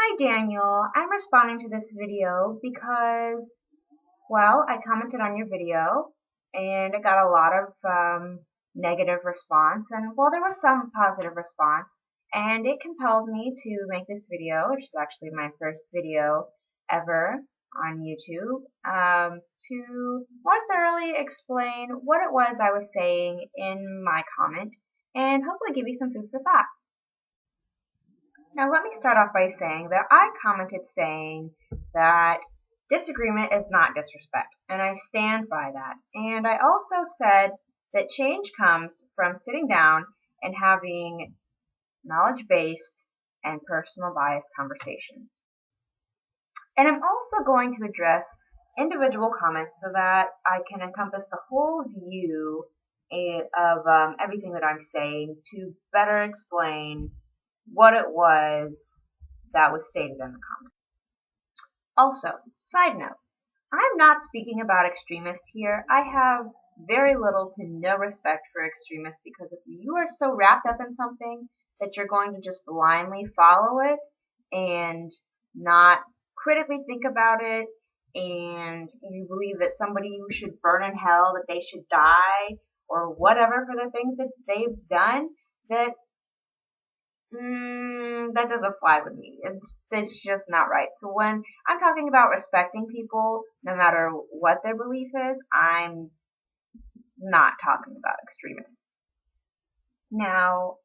Hi Daniel, I'm responding to this video because, well, I commented on your video and I got a lot of negative response and, well, there was some positive response and it compelled me to make this video, which is actually my first video ever on YouTube, to more thoroughly explain what it was I was saying in my comment and hopefully give you some food for thought. Now let me start off by saying that I commented saying that disagreement is not disrespect, and I stand by that. And I also said that change comes from sitting down and having knowledge-based and personal bias conversations. And I'm also going to address individual comments so that I can encompass the whole view of everything that I'm saying to better explain what it was that was stated in the comment. Also, side note, I'm not speaking about extremists here. I have very little to no respect for extremists because if you are so wrapped up in something that you're going to just blindly follow it and not critically think about it, and you believe that somebody who should burn in hell, that they should die, or whatever for the things that they've done, that doesn't fly with me. It's just not right. So when I'm talking about respecting people, no matter what their belief is, I'm not talking about extremists. Now,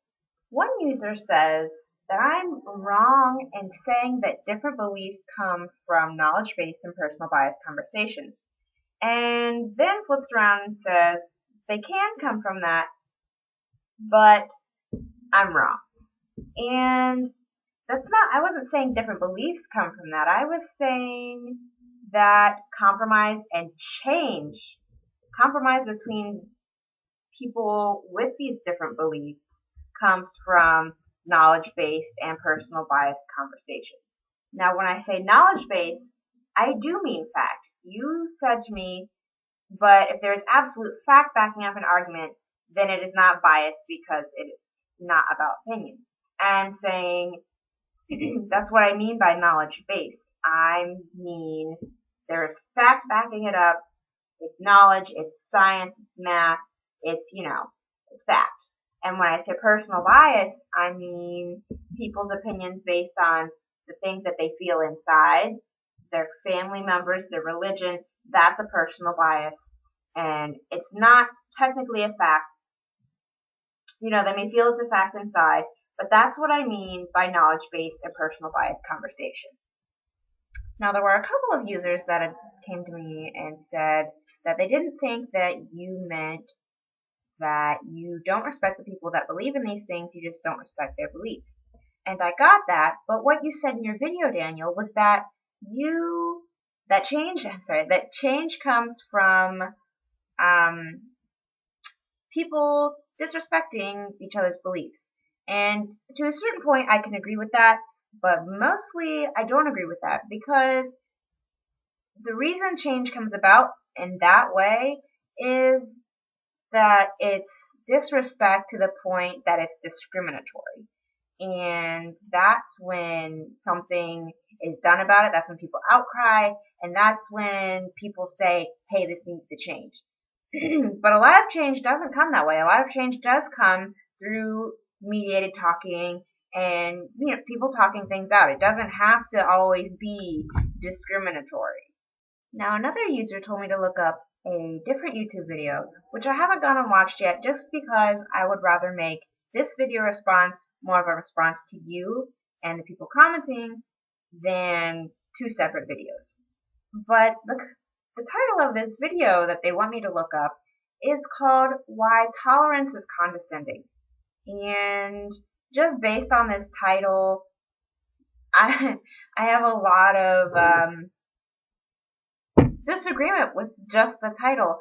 one user says that I'm wrong in saying that different beliefs come from knowledge-based and personal bias conversations. And then flips around and says they can come from that, but I'm wrong. And I wasn't saying different beliefs come from that. I was saying that compromise between people with these different beliefs comes from knowledge-based and personal bias conversations. Now, when I say knowledge-based, I do mean fact. You said to me, but if there's absolute fact backing up an argument, then it is not biased because it's not about opinion. And saying that's what I mean by knowledge-based. I mean there's fact backing it up. It's knowledge, it's science, it's math, it's fact. And when I say personal bias, I mean people's opinions based on the things that they feel inside, their family members, their religion. That's a personal bias. And it's not technically a fact. They may feel it's a fact inside, but that's what I mean by knowledge-based and personal bias conversations. Now, there were a couple of users that came to me and said that they didn't think that you meant that you don't respect the people that believe in these things, you just don't respect their beliefs. And I got that, but what you said in your video, Daniel, was that change comes from people disrespecting each other's beliefs. And to a certain point, I can agree with that, but mostly I don't agree with that because the reason change comes about in that way is that it's disrespect to the point that it's discriminatory. And that's when something is done about it, that's when people outcry, and that's when people say, hey, this needs to change. But a lot of change doesn't come that way. A lot of change does come through mediated talking and people talking things out. It doesn't have to always be discriminatory. Now, another user told me to look up a different YouTube video, which I haven't gone and watched yet just because I would rather make this video response more of a response to you and the people commenting than two separate videos. But the title of this video that they want me to look up is called Why Tolerance is Condescending. And just based on this title, I have a lot of disagreement with just the title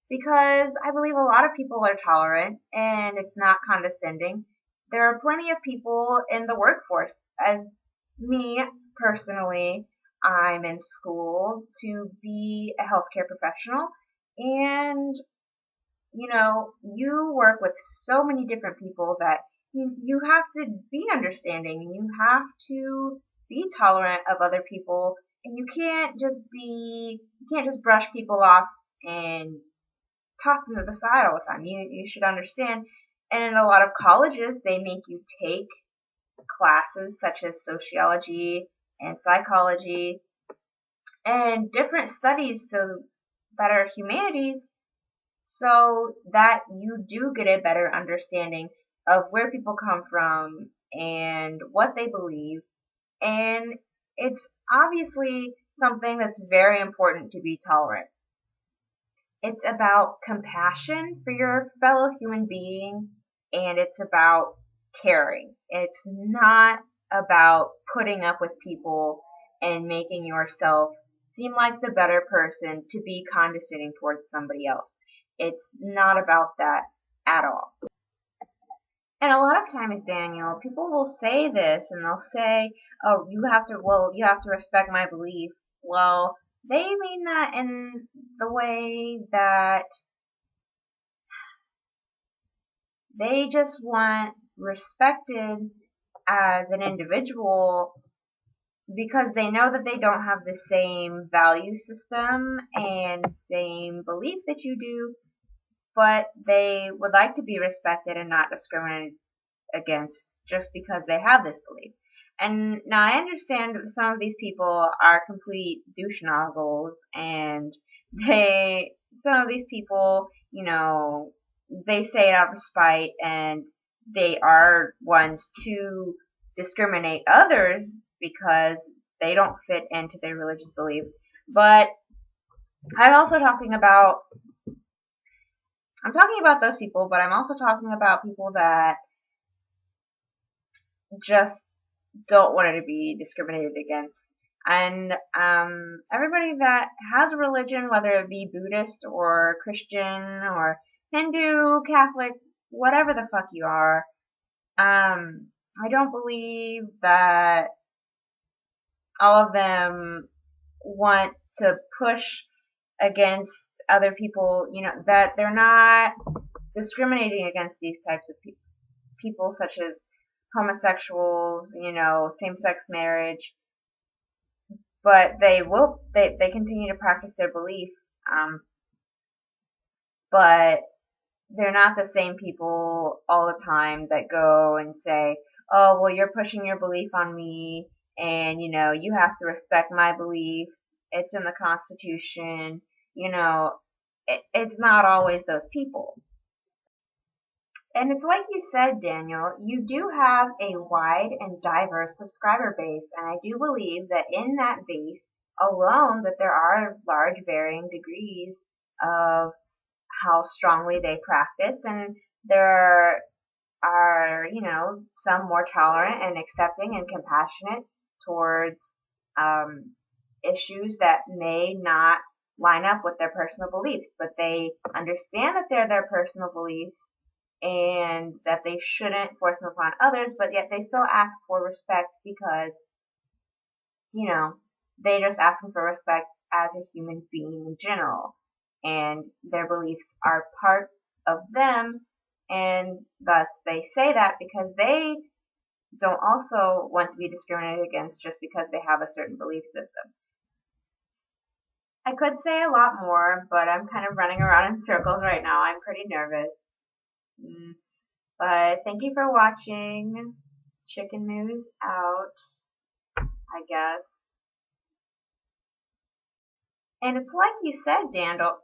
because I believe a lot of people are tolerant and it's not condescending. There are plenty of people in the workforce. As me personally, I'm in school to be a healthcare professional, and you work with so many different people that you have to be understanding, and you have to be tolerant of other people, and you can't just brush people off and toss them to the side all the time. You should understand. And in a lot of colleges, they make you take classes such as sociology and psychology and different studies that are humanities, so that you do get a better understanding of where people come from and what they believe. And it's obviously something that's very important to be tolerant. It's about compassion for your fellow human being, and it's about caring. It's not about putting up with people and making yourself seem like the better person to be condescending towards somebody else. It's not about that at all. And a lot of times, Daniel, people will say this and they'll say, oh, you have to respect my belief. Well, they mean that in the way that they just want respected as an individual because they know that they don't have the same value system and same belief that you do, but they would like to be respected and not discriminated against just because they have this belief. And now I understand that some of these people are complete douche nozzles, and some of these people, they say it out of spite, and they are ones to discriminate others because they don't fit into their religious belief. But I'm talking about those people, but I'm also talking about people that just don't want it to be discriminated against. And everybody that has a religion, whether it be Buddhist or Christian or Hindu, Catholic, whatever the fuck you are, I don't believe that all of them want to push against other people, that they're not discriminating against these types of people such as homosexuals, same-sex marriage, but they continue to practice their belief, but they're not the same people all the time that go and say, oh, well, you're pushing your belief on me, and, you have to respect my beliefs, it's in the Constitution, it's not always those people. And it's like you said, Daniel, you do have a wide and diverse subscriber base, and I do believe that in that base alone that there are large varying degrees of how strongly they practice, and there are, some more tolerant and accepting and compassionate towards issues that may not line up with their personal beliefs, but they understand that they're their personal beliefs and that they shouldn't force them upon others, but yet they still ask for respect because, they just asking for respect as a human being in general, and their beliefs are part of them, and thus they say that because they don't also want to be discriminated against just because they have a certain belief system. I could say a lot more, but I'm kind of running around in circles right now. I'm pretty nervous. But thank you for watching. Chicken Moo's out, I guess. And it's like you said, Dandel.